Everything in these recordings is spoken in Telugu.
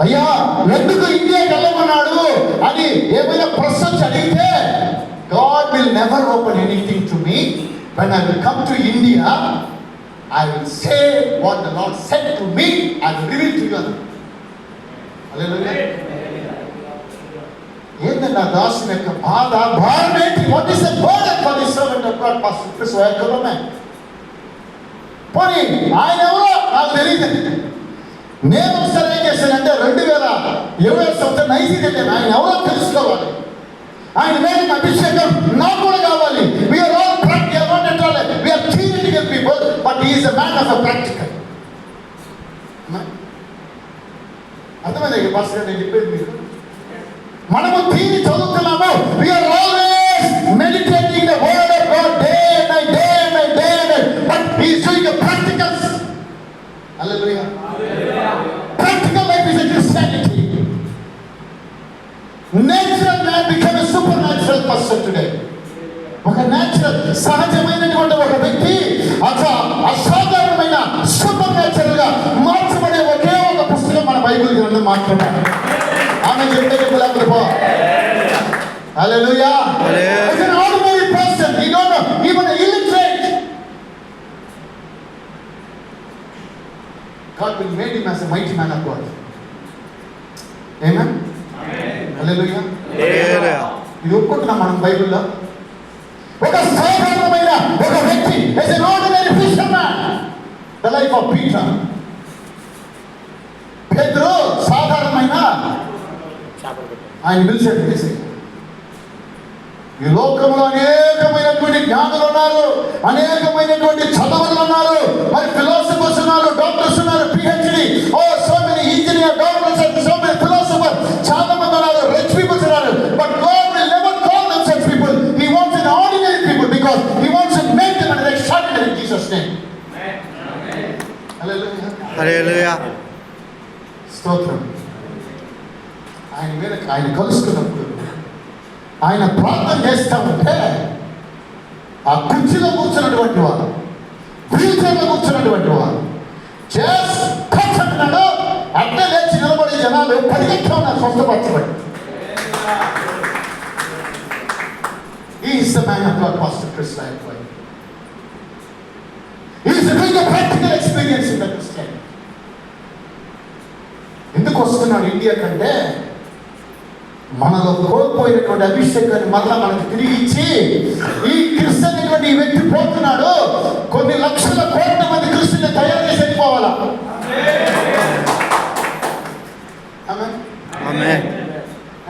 అయ్యా ఎందుకు ఇండియాకి వెళ్ళమన్నాడు అని ఏమైనా ప్రశ్న అడిగితే, God will never open anything to me. When I will come to India, I will say what the Lord said to me. I will reveal to you. Hallelujah. ఏంటన్నా దాసుని యొక్క బాధ, భారం ఏంటి? What is the burden for the servant of God, Pastor Chris Wayakulam? పోనీ ఆయన ఎవరో నాకు తెలియదు. నేను ఒకసారి ఏం చేశానంటే 2020 సంవత్సరం నైజీరియా వెళ్ళాను. ఆయన ఎవరో తెలుసుకోవాలి, ఆయన మీద అభిషేకం నాకు కూడా కావాలి. We are all practical, not at all we are theoretical people, but he is a man of a practical. అర్థమైంది పాస్టర్ నేను చెప్పేది మీకు? మనము థియరీ చదువుతున్నాము, we are always meditating the word of God day and night, day and night, day and night, but he is doing the practicals. Hallelujah. Practical life is a Christianity. Natural man became a supernatural person today. ఒక న్యాచురల్ సహజమైనటువంటి ఒక వ్యక్తి అసాధారణమైన సూపర్ న్యాచురల్ గా మార్చబడే ఒకే ఒక పుస్తకం మన బైబిల్ గ్రంథం మాత్రమే. ఆమె చెప్తే చెప్పలేకపో. హల్లెలూయా. As an ordinary person, he don't know, even an illiterate, God will make him as a mighty man of God. Amen. Hallelujah. ఇది ఒప్పుకుంటున్నాం మనం బైబిల్లో. ఒక సాధారణమైన ఒక వ్యక్తి, as an ordinary fisherman, the life of Peter. పేతురు సాధారణమైన ఆయన పిలిచాడు చేసి. ఈ లోకంలో అనేకమైనటువంటి జ్ఞానులు ఉన్నారు, అనేకమైనటువంటి చదవలు ఉన్నారు, మరి ఫిలాసఫర్స్ ఉన్నారు, డాక్టర్స్ ఉన్నారు, PhD, so many engineer, doctors and so many philosopher, చాలా మంది ఉన్నారు, రిచ్ పీపుల్స్ ఉన్నారు. But God will never call them such people. He wants an ordinary people because he wants to make them an extraordinary in Jesus name. Amen. Hallelujah. Hallelujah. స్తోత్రం. ఆయన కలుసుకున్నప్పుడు ఆయన ప్రార్థన చేస్తా ఉంటే ఆ కుర్చీలో కూర్చున్నటువంటి వారు, వీల్ చైర్లో కూర్చున్నటువంటి వారు చేస్తున్నాడు. అట్లే లేచి నిలబడి జనాలు పరిగెత్తా ఉన్నారు స్వస్థపరచబడి. He is the man of God, Pastor Chris Wayakulam. He is doing a practical experience in the Christianity. ఎందుకు వస్తున్నాడు ఇండియా కంటే, మనలో కోల్పోయినటువంటి అభిషేకాన్ని మరలా మనకు తిరిగి ఇచ్చి, ఈ క్రిస్టియన్ అనేటువంటి ఈ వ్యక్తి పోతున్నాడు, కొన్ని లక్షల కోట్ల మంది క్రిస్టియన్లు తయారు చేసి వెళ్ళిపోవాలా.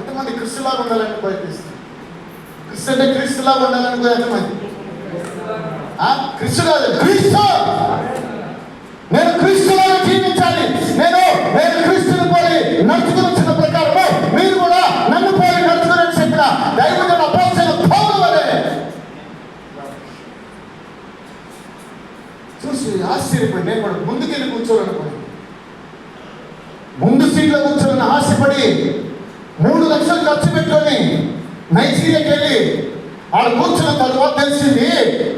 ఎంతమంది క్రిస్తులాగా ఉండాలని ప్రయత్నిస్తారు? క్రిస్టియన్ క్రీస్తులాగా ఉండాలని కూడా ఎంతమంది? క్రిస్తు కాదు, క్రీస్తు. నేను క్రీస్తులాగా జీవించాలి, నేను క్రీస్తుని పోలి నడుచుకుని వచ్చిన ప్రకారము మీరు కూడా నన్ను పోలి నడుచుకుని చెప్పిన దైవజన అపోస్తలుల పౌలు వలె చూసి ఆశ్చర్యపడి నేను కూడా ముందుకెళ్ళి కూర్చోవాలనుకున్నాను. ముందు సీట్లో కూర్చోవాలని ఆశపడి 3 లక్షలు ఖర్చు పెట్టుకొని నైజీరియాకి వెళ్ళి ఆడ కూర్చున్న తర్వాత తెలిసింది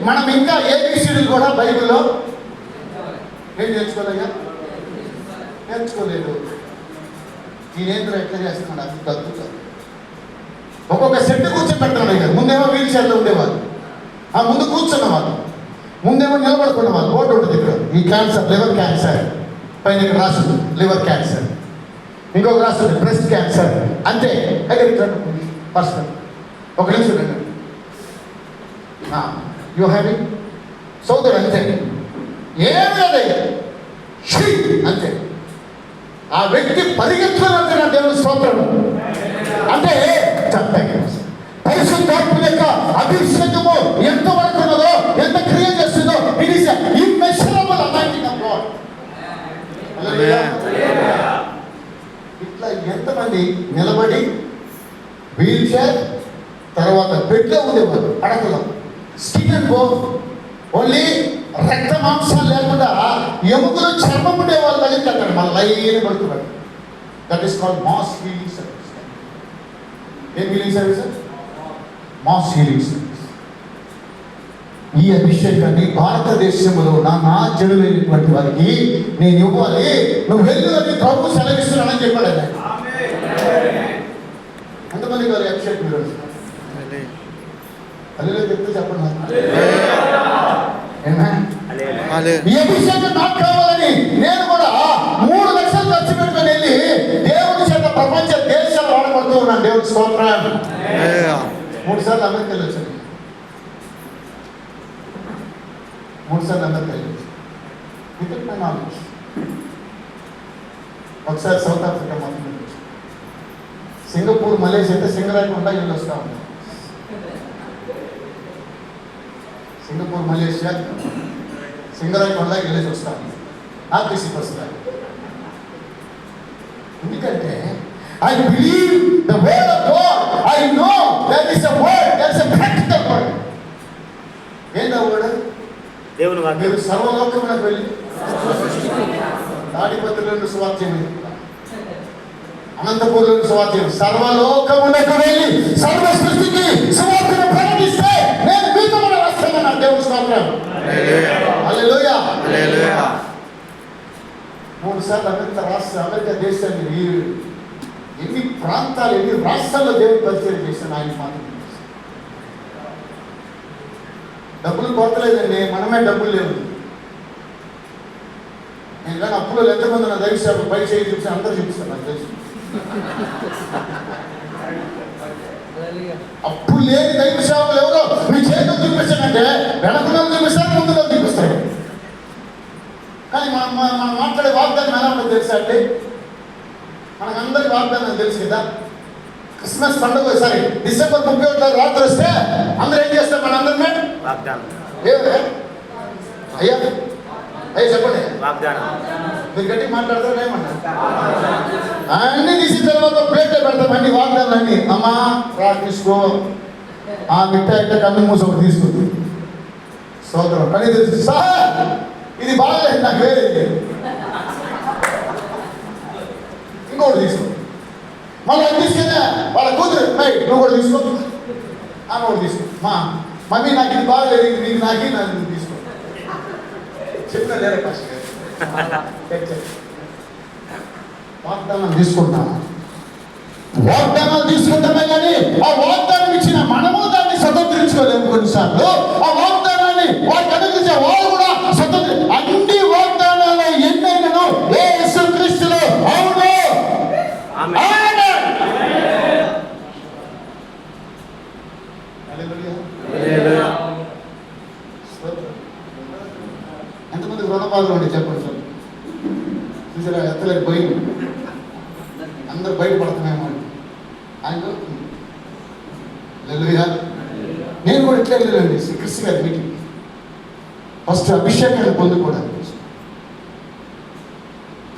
మనం ఇంకా ఏబిసిడీలు కూడా బైబిల్లో ఏం నేర్చుకోలేగా, నేర్చుకోలేదు. ఈయనేంద్ర ఎట్లా చేస్తున్నాడు అది అద్భుతం. ఒక్కొక్క సెట్ కూర్చోబెడుతున్నాడు కదా. ముందేమో వీల్ చైర్లో ఉండేవాళ్ళు, ఆ ముందు కూర్చున్నవాళ్ళు, ముందేమో నిలబడుకున్నవాళ్ళు. బోర్డు ఉంటుంది ఇక్కడ, ఈ క్యాన్సర్, లివర్ క్యాన్సర్ పైన ఇక్కడ రాస్తుంది లివర్ క్యాన్సర్, ఇంకొక రాస్తుంది బ్రెస్ట్ క్యాన్సర్. అంతే. అయితే పర్సనల్ ఒక నిమిషం రండి. యూ హ్యావింగ్ సోదరు అంతే, ఏమీ లేదు అంతే. ఆ వ్యక్తి పరిగెత్తుకున్నంత నా దేవుని స్తోత్రం. అంటే పరిశుద్ధాత్మ యొక్క అభిషేకము ఎంత వరకు ఉన్నదో, ఎంత క్రియ చేస్తుందో, it is immeasurable anointing of God. ఇట్లా ఎంతమంది నిలబడి వీల్ చైర్ తర్వాత బెడ్లో ఉండేవారు, అడకలో స్కిన్ అండ్ బోన్, ఓన్లీ రక్త మాంసాలు లేకుండా ఎముకలు చర్మం ఉండే వాళ్ళు తగ్గుతాడు, మన లైన్ పడుతున్నాడు. That is called mass healing service. ఏం healing service? Mass healing service. ఈ అభిషేకాన్ని భారతదేశంలో నా జనులైనటువంటి వారికి నేను ఇవ్వాలి, నువ్వు వెళ్ళు అని ప్రభు సెలవిస్తున్నానని చెప్పాడు. చెప్పి ఈరోజు అల్లు చెప్తే చెప్పండి. ఈ అభిషేకం నాకు కావాలని నేను కూడా 3 లక్షలు ఖర్చు పెట్టుకొని వెళ్ళి దేవుడి చేత ప్రపంచ దేశాలు వాడబడుతూ ఉన్నాను. దేవుడి స్తోత్రం. 3 సార్లు అమెరికా వెళ్ళొచ్చాను. 3 సార్లు అమెరికా వెళ్ళొచ్చు. Without my knowledge. ఒకసారి సౌత్ ఆఫ్రికా మొత్తం వెళ్ళొచ్చు. సింగపూర్, మలేషియా అయితే సింగరాయకుండా వెళ్ళి వస్తూ ఉంటాం. సింగపూర్, మలేషియా సింగరాయకుండా వెళ్ళేసి వస్తాను. ఆర్టీసీకి వస్తాను. ఎందుకంటే I believe the word of God. I know there is a word, there is a practical word. ఏంటా వర్డ్? దేవుని వాక్యం. మీరు సర్వలోకమునకు వెళ్ళి తాడిపత్రిలోని సువార్త, అనంతపూర్లోని సువార్త, సర్వలోకమునకు వెళ్ళి సర్వ సృష్టికి సువార్తను ప్రకటిస్తే నేను మీతో కూడా వస్తానన్నాను. దేవుని స్తోత్రం. హల్లెలూయా. 3 సార్లు అమెరికా దేశాన్ని ఎన్ని ప్రాంతాలు, ఎన్ని రాష్ట్రాల్లో దేవుని పరిచయం చేశాను. ఆయన మాత్రం డబ్బులు కొరతలేదండి, మనమే డబ్బులు లేవు. నేను కానీ అప్పులో ఎంతమంది నా దయచేసి పై చేయి చూసి అందరూ చూపిస్తాను. నాకు తెలుసు అప్పు లేని దైవ సేవకులు ఎవరో మీ చేతులు చూపిస్తానంటే వెనకలో చూపిస్తారు, ముందులో చూపిస్తాడు. కానీ మనం మాట్లాడే వాగ్దానం ఎలా ఉంటుందో తెలుసా అండి? మనకందరికి వాగ్దానం తెలుసు కదా. క్రిస్మస్ పండుగ సరే డిసెంబర్ 31 రాత్రి వస్తే అందరూ ఏం చేస్తాం? మన అందరినీ వాగ్దానం. అయ్యా చెప్పండి. వాగ్దానం మీరు గట్టి మాట్లాడతారు. ఏమన్నా అన్ని తీసిన తర్వాత ప్లేట్లో పెడతాం. అన్ని వాగ్దానాలు అన్ని. అమ్మా రా తీసుకో, ఆ మిఠాయి కన్ను మూసి ఒకటి తీసుకుంది. సోదరం కానీ తెలుసు సార్ ఇది బాగలేదు, నాకు వేరే ఇంకోటి తీసుకో. మళ్ళీ అది తీసుకెళ్ళా వాళ్ళ కూతురు, నువ్వు కూడా తీసుకో, ఆమె కూడా తీసుకో. మమ్మీ నాకు ఇది బాగలేదు, నీకు నాకు నాకు తీసుకో. చెప్పిన లేదా ఫస్ట్ వాగ్దానాలు తీసుకుంటాను. వాగ్దానాలు తీసుకుంటామే కానీ ఆ వాగ్దానం ఇచ్చిన మనము దాన్ని స్వతంత్రించుకోలేము. కొన్నిసార్లు ఆ వాగ్దానాన్ని వారికి అనుగ్రహించే వాళ్ళు కూడా అన్ని వాగ్దానాలు ఎన్నైనను యేసుక్రీస్తులో అవును. ఎంతమంది రుణబాధలు ఉండి చెప్పండి సార్. చూసారా ఎత్తలేక పోయి అందరూ బయటపడుతున్నాయేమో ఆయన. నేను కూడా ఇట్లా వెళ్ళానండి శ్రీకృష్ణ గారి మీటింగ్. ఫస్ట్ అభిషేకాన్ని పొందుకోవడానికి.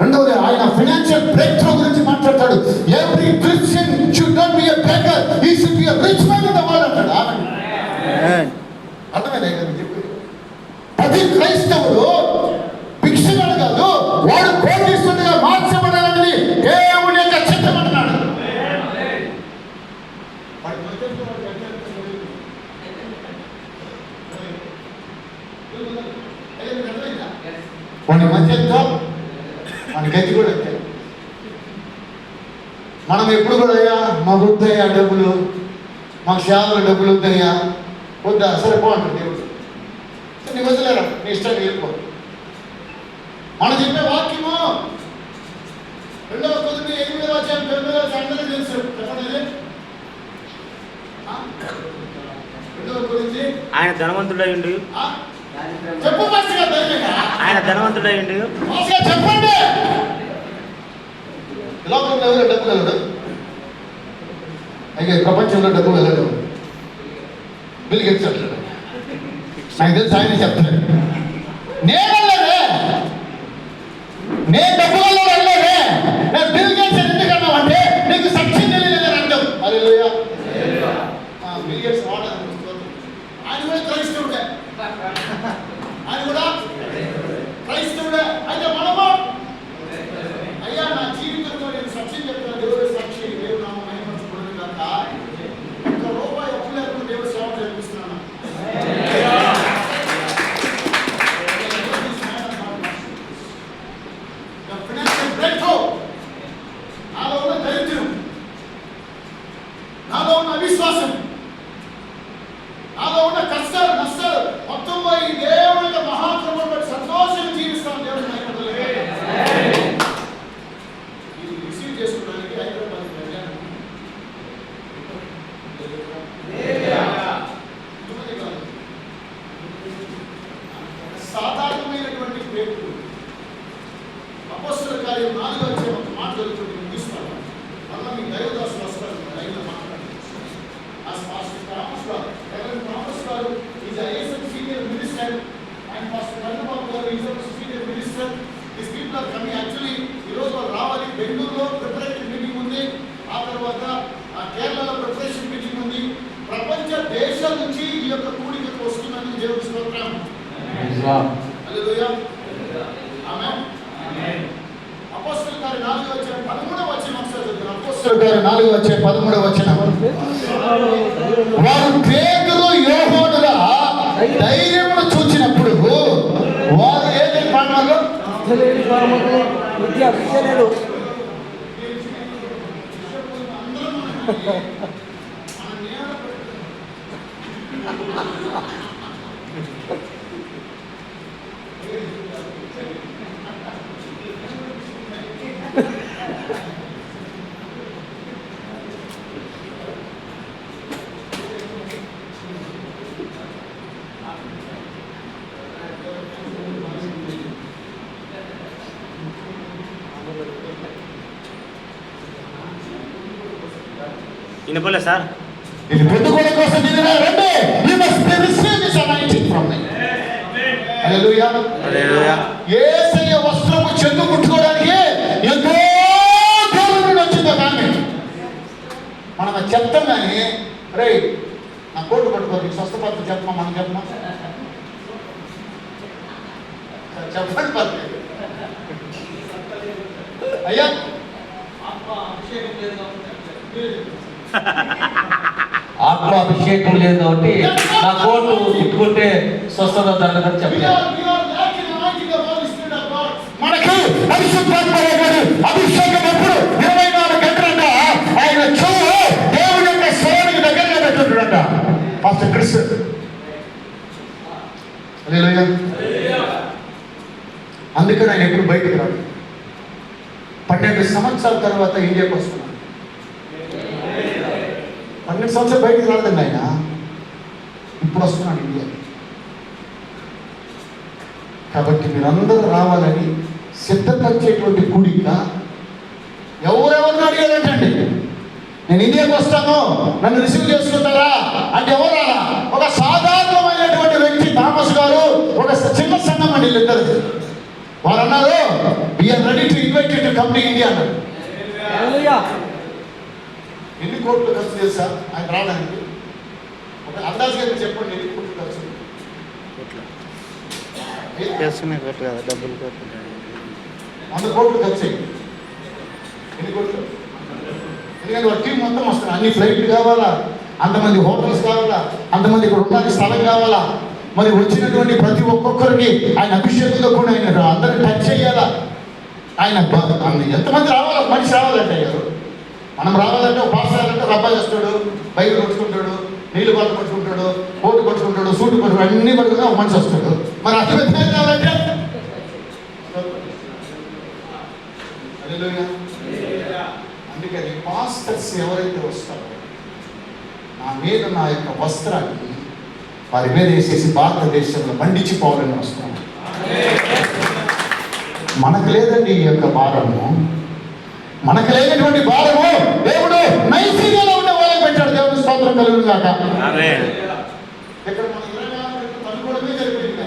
రెండవది ఆయన ఫైనాన్షియల్ బ్రేక్ త్రూ గురించి మాట్లాడతాడు. Every Christian should not be a beggar, he should be a rich man in the world అంటాడు. అర్థమైందా చెప్పి? ప్రతి క్రైస్తవుడు భిక్షగాడు కాదు, వాడు కోటీశ్వరుడిగా మార్చబడాలని దేవుని యొక్క చిత్తం అంటున్నాడు. వాడి మధ్యతో మన గతి కూడా అంతే. మనం ఎప్పుడు కూడా అయ్యా మాకు వద్దయ్యా డబ్బులు, మాకు సేవలు డబ్బులు వద్దయ్యా, వద్దా సరే బాగుంటుంది దేవుడు, నీ వదిలేరా నీ ఇష్టాన్ని వెళ్ళిపో. మనం చెప్పే వాక్యము 2వ కొరింథీ 8వ అధ్యాయం 9వ అందరూ తెలుసు. చెప్పండి. 2వ కొరింథీ ఆయన ధనవంతుడయ్యుండు. చెప్పు ఫాస్ట్‌గా. ఆయన ధనవంతుడయ్యుండు. ఫాస్ట్‌గా చెప్పండి. లోకంలో ఎవరు డబ్బులు వెళ్ళడు? అయితే ప్రపంచంలో డబ్బులు వెళ్ళడు. బిల్ గేట్స్ అంటాడు. నాకు తెలిసి ఆయన చెప్తాడు. నేను వెళ్ళలేదే, నేను డబ్బు వల్ల వెళ్ళలేదే, నేను బిల్ గేట్స్ ఎందుకన్నా అంటే నీకు సత్యం తెలియలేదని అర్థం. హల్లెలూయా. బిల్ గేట్స్ వాడాలి. ఆయన కూడా క్రైస్తవుడే, ఆయన కూడా క్రైస్తవుడే. అయితే మనము అయ్యా నా జీవితంలో నేను సత్యం చెప్తాను, దేవుడు సాక్షి, దేవుడు నామం మహిమపరచబడును గాక. ₹1 అప్పు లేకుండా దేవుడు సేవ చేపిస్తున్నాను. The financial హల్లెలూయా. ఆమేన్. అపోస్తలుల కార్యం 4:13 ఒకసారి చదువుదాం. అపోస్తలుల కార్యం 4:13 వారు పేతురు యోహానుల ధైర్యమును చూచినప్పుడు వారు ఏది పాటలు విద్య లేదు. వినపలే సార్. ఇది పొందుకోవడం కోసం మీరు రండి. You must receive this anointing from me. హల్లెలూయా. హల్లెలూయా. యేసయ్య వస్త్రము చెంగు ముట్టుకోవడానికి ఎంతో దూరం నుండి వచ్చిందో కానీ మనం అది చెప్తాం కానీ రే నా కోటు పట్టుకో నీకు స్వస్థపత్రం చెప్పమా మనం చెప్పమా చెప్పండి పత్రి అయ్యా ఆత్మాభిషేకం లేదు కాబట్టి నా కోటు ఇప్పుకుంటే స్వస్థత జరగదని చెప్పారు. మనకి పరిశుద్ధాత్మ అభిషేకం ఎప్పుడు 24 గంటలంట ఆయన చెవు దేవుడి యొక్క స్వరానికి దగ్గరగా పెట్టుకుంటాడంట. పాస్టర్ క్రిస్ అందుకని ఆయన ఎప్పుడు బయటకు రాడు. 12 సంవత్సరాల తర్వాత ఇండియాకి వస్తున్నాడు. 12 సంవత్సరాలు బయటకు రాలేదండి ఆయన, ఇప్పుడు వస్తున్నాడు ఇండియాకి. కాబట్టి మీరందరూ రావాలని సిద్ధపరిచేటువంటి కూడిక. ఎవరెవరిని అడిగారంటండి, నేను ఇండియాకి వస్తాను నన్ను రిసీవ్ చేసుకుంటారా అంటే ఎవరు రాలా. ఒక సాధారణమైనటువంటి వ్యక్తి థామస్ గారు, ఒక చిన్న సంఘం అండి వీళ్ళిద్దరు. వారు అన్నారు we are ready to invite to come to India అన్నారు. ఎన్ని కోట్లు ఖర్చు చేశారు ఆయన రావడానికి? ఒక అందాజుగా చెప్పండి, ఎన్ని కోట్లు ఖర్చు? డబ్బులు 100 కోట్లు ఖర్చు అయ్యింది. ఎన్ని కోట్లు? ఎందుకంటే ఒక టీం మొత్తం వస్తారు. అన్ని ఫ్లైట్లు కావాలా, అంతమంది హోటల్స్ కావాలా, అంతమంది ఇక్కడ ఉండడానికి స్థలం కావాలా. మరి వచ్చినటువంటి ప్రతి ఒక్కొక్కరికి ఆయన అభిషేకంతో కూడా ఆయన అందరిని టచ్ చేయాలా. ఆయన ఎంతమంది రావాలా, మనిషి రావాలంటే అయ్యారు. మనం రావాలంటే ఒక పాస్ రావాలంటే రబ్బా చేస్తాడు, బైబిల్ పట్టుకుంటాడు, నీళ్ళు బాటలు పట్టుకుంటాడు, కోటు పట్టుకుంటాడు, సూటు పట్టుకుంటాడు, అన్ని పట్టుకుంటే ఒక మనిషి వస్తాడు. మరి అతి పెద్ద కావాలంటే అందుకని పాస్టర్స్ ఎవరైతే వస్తారో నా మీద నా యొక్క వస్త్రాన్ని వారి మీద వేసేసి భారతదేశంలో మండించిపోవాలని వస్తున్నాను. మనకు లేదండి ఈ యొక్క భారము, మనకు లేనటువంటి భారము దేవుడు నైసీరియాలో ఉండే వాళ్ళకి పెట్టాడు. దేవుడు స్తోత్రం కలుగును గాక. ఇక్కడ మన 24 తనుకోవడమే జరిపోయింది.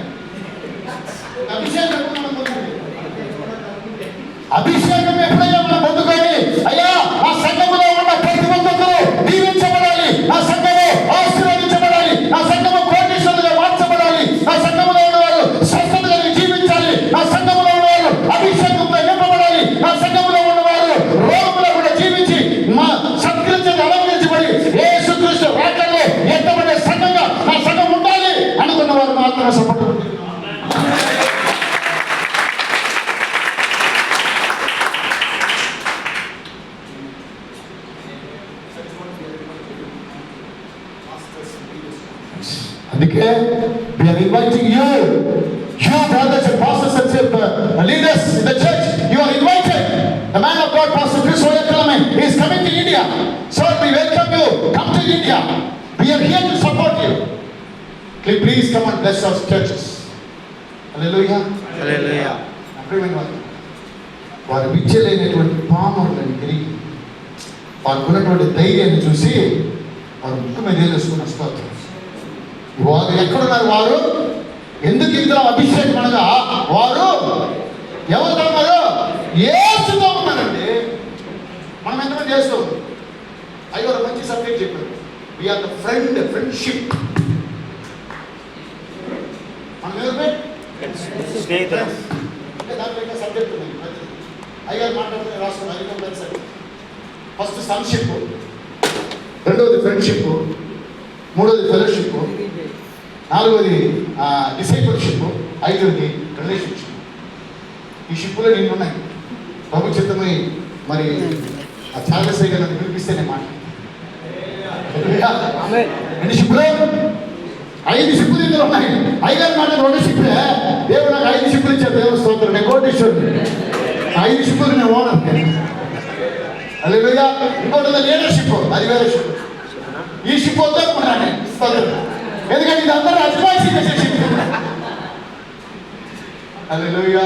అభిషేకం ఎప్పుడైనా మనం పొందుకొని అయ్యా ఆ సంఘములో ఉన్న ప్రతి ఒక్కరు దీవించబడాలి, ఆ సంఘము ఆశీర్వదించబడాలి, ఆ సంఘము కోటీశ్వరులుగా మార్చబడాలి, ఆ సంఘములో ఉన్నవారు స్వస్థత కలిగి జీవించాలి, ఆ సంఘములో ఉన్నవారు అభిషేకంతో నింపబడాలి, ఆ సంఘములో ఉన్నవారు రోగములో కూడా జీవించి మా సత్కరించని అలంకరించబడి యేసుక్రీస్తు రాకడలో ఎత్తబడే సంఘంగా ఆ సంఘం ఉండాలి అనుకున్న వారు మాత్రమే సపోర్ట్. అందుకే we are inviting you brothers and pastors and leaders in the church, you are invited. The man of God, Pastor Chris Oyakkalame, is coming to India. So we welcome you. Come to India. We are here to support you. Please come and bless our churches. Hallelujah. హల్లెలూయా. వారు విద్యలేనటువంటి పామరులను తిరిగి వారికి ఉన్నటువంటి ధైర్యాన్ని చూసి వారు ముక్కు మీద వేసుకుని వస్తారు. వారు ఎక్కడున్నారు? వారు ఎందుకు ఇందులో అభిషేకం అనగా వారు ఎవరితో ఉన్నారు? యేసుతో ఉన్నారండి. మనం ఎంతమంది చేస్తాం? అయ్యో మంచి సబ్జెక్ట్ చెప్పారు. We are the friendship. మనం ఎవరు స్నేహితులు. అంటే దాంట్లో ఇంకా సబ్జెక్ట్ ఉంది. అయ్యారు మాట్లాడుతున్న రాష్ట్రం అగ్రికల్చర్ సైడ్. ఫస్ట్ సన్షిప్, రెండవది ఫ్రెండ్షిప్, మూడవది ఫెలోషిప్, నాలుగవది డిసైపుల్షిప్, ఐదవది రిలేషన్షిప్. ఈ షిప్పులో నిన్ను ఉన్నాయి. ప్రభు చిత్తమై మరి ఆ చార్లెస్ గారు నన్ను పిలిపిస్తే నేను మాట్లాడతాను. ఎన్ని షిప్పులు? 5 షిప్పులు ఇందులో ఉన్నాయి. ఐదారు మాట 2 షిప్పులే. దేవుడు నాకు 5 షిప్పులు ఇచ్చాడు. దేవుడు స్తోత్రం. నేను కోటేశ్వరుడు. 5 షిప్పులు నేను ఓనర్. హల్లెలూయా. ఇంకోటి లీడర్షిప్, అది వేరే షిప్. ఈ షిప్ వద్దనుకున్నాను నేను. స్తోత్రం. ఎందుకంటే ఇది అందరూ అజమాయిషీ చేసే షిప్. హల్లెలూయా.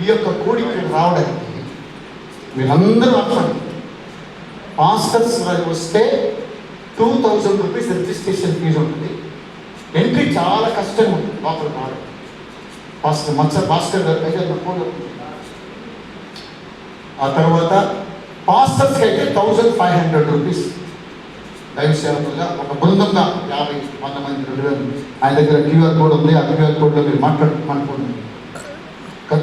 ఈ యొక్క కూడికి రావడానికి మీరందరూ అర్థం. పాస్టర్స్ వస్తే 2000 రూపీస్ రిజిస్ట్రేషన్ ఫీజు ఉంటుంది. ఎంట్రీ చాలా కష్టంగా ఉంటుంది. లోపల రావడం. పాస్టర్ గారి దగ్గర నా ఫోన్ ఉంటుంది. ఆ తర్వాత పాస్టర్స్కి అయితే 1500 రూపీస్. దైవ సేవకులుగా ఒక బృందంగా 50-100 మంది 2000. ఆయన దగ్గర QR కోడ్ ఉంది. ఆ QR కోడ్లో మీరు మాట్లాడుకోండి. కథ